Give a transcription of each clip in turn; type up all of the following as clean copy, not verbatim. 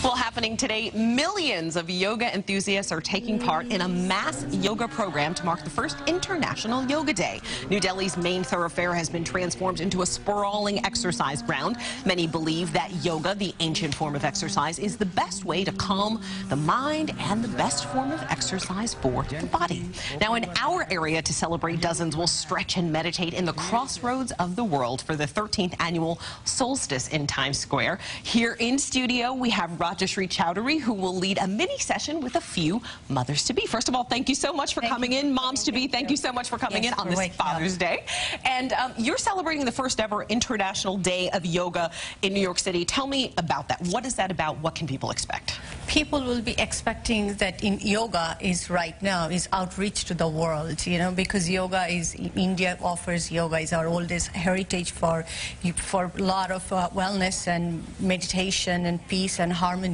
Well, happening today, millions of yoga enthusiasts are taking part in a mass yoga program to mark the first International Yoga Day. New Delhi's main thoroughfare has been transformed into a sprawling exercise ground. Many believe that yoga, the ancient form of exercise, is the best way to calm the mind and the best form of exercise for the body. Now, in our area to celebrate, dozens will stretch and meditate in the crossroads of the world for the 13th annual solstice in Times Square. Here in studio, we have Rajashree Choudhury, who will lead a mini session with a few mothers-to-be. First of all, thank you so much for coming in. Moms-to-be, thank you so much for coming in on this Father's Day. And you're celebrating the first ever International Day of Yoga in New York City. Tell me about that. What is that about? What can people expect? People will be expecting that in yoga is right now is outreach to the world, you know, because yoga is, India offers yoga is our oldest heritage for a lot of wellness and meditation and peace and harmony.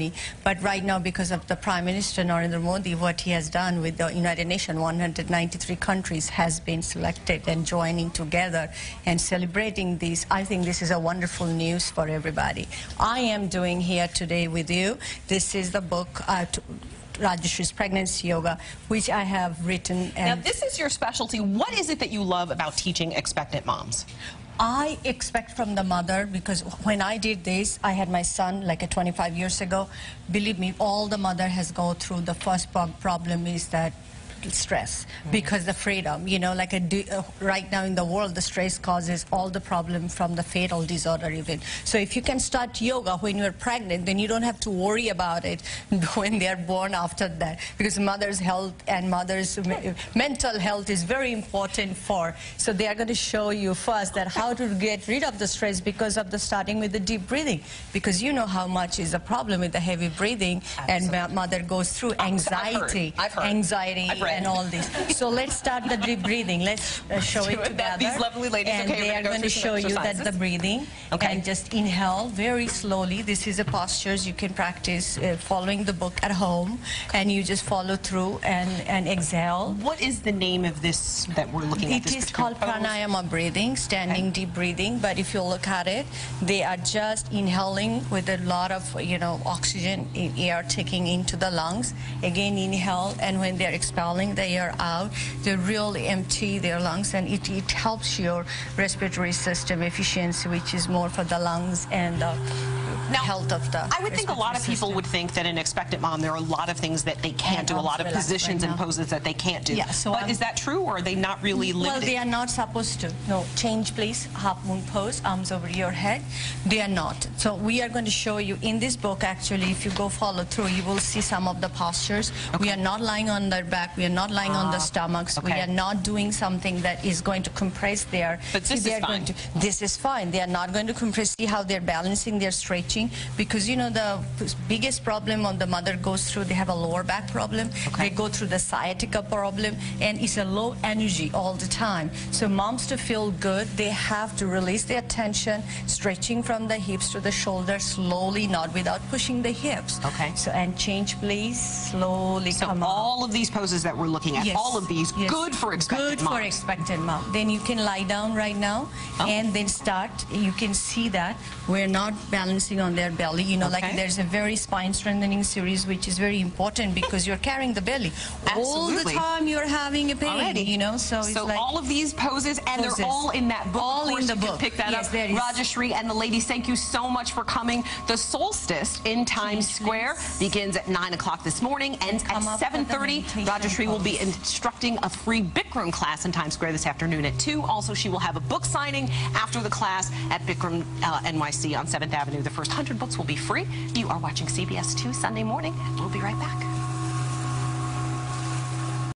But right now, because of the Prime Minister Narendra Modi, what he has done with the United Nations, 193 countries has been selected and joining together and celebrating this. I think this is a wonderful news for everybody. I am doing here today with you. This is the book, Rajashree's Pregnancy Yoga, which I have written. And now, this is your specialty. What is it that you love about teaching expectant moms? I expect from the mother, because when I did this, I had my son like 25 years ago. Believe me, all the mother has gone through. The first problem is that stress, because the freedom, you know, like right now in the world, the stress causes all the problem from the fatal disorder even. So if you can start yoga when you're pregnant, then you don't have to worry about it when they're born after that, because mother's health and mother's mental health is very important so they are going to show you first that how to get rid of the stress because of the starting with the deep breathing, because you know how much is a problem with the heavy breathing. Absolutely. And mother goes through anxiety, I've heard. Anxiety and all this. So let's start the deep breathing. Let's show it together. These lovely ladies, and they are going to show you that the breathing. Okay. And just inhale very slowly. This is a postures you can practice following the book at home, and you just follow through and exhale. What is the name of this that we're looking at? It is called pranayama breathing, standing deep breathing. But if you look at it, they are just inhaling with a lot of, you know, oxygen in air taking into the lungs. Again, inhale, and when they're expelling the air out, they really empty their lungs, and it helps your respiratory system efficiency, which is more for the lungs and the health of the I would think a lot of people would think that an expectant mom, there are a lot of things that they can't do, a lot of positions and poses that they can't do. Yeah, so but is that true, or are they not really limited? Well, they are not supposed to. No, change please, half moon pose, arms over your head. They are not. So we are going to show you in this book, actually, if you go follow through, you will see some of the postures. Okay. We are not lying on their back, we are not lying on the stomachs, we are not doing something that is going to compress their... But this is fine. This is fine. They are not going to compress. See how they're balancing, they're stretching, because you know the biggest problem on the mother goes through, they have a lower back problem, they go through the sciatica problem, and it's a low energy all the time. So moms, to feel good, they have to release their tension, stretching from the hips to the shoulders slowly, not without pushing the hips. Okay. So, and change please, slowly come up. All of these poses that we're looking at, all of these, good for expectant moms. Good for expectant mom. Then you can lie down right now and then start. You can see that we're not balancing on their belly. You know, like there's a very spine strengthening series, which is very important because you're carrying the belly. All the time you're having a pain, you know. So it's like all of these poses, and they're all in that book. All in the book. Pick that up. Rajashree and the ladies, thank you so much for coming. The solstice in Times Square begins at 9 o'clock this morning, ends at 7:30. Rajashree will be instructing a free Bikram class in Times Square this afternoon at 2. Also, she will have a book signing after the class at Bikram NYC on 7th Avenue. The first 100 books will be free. You are watching CBS 2 Sunday morning. We'll be right back.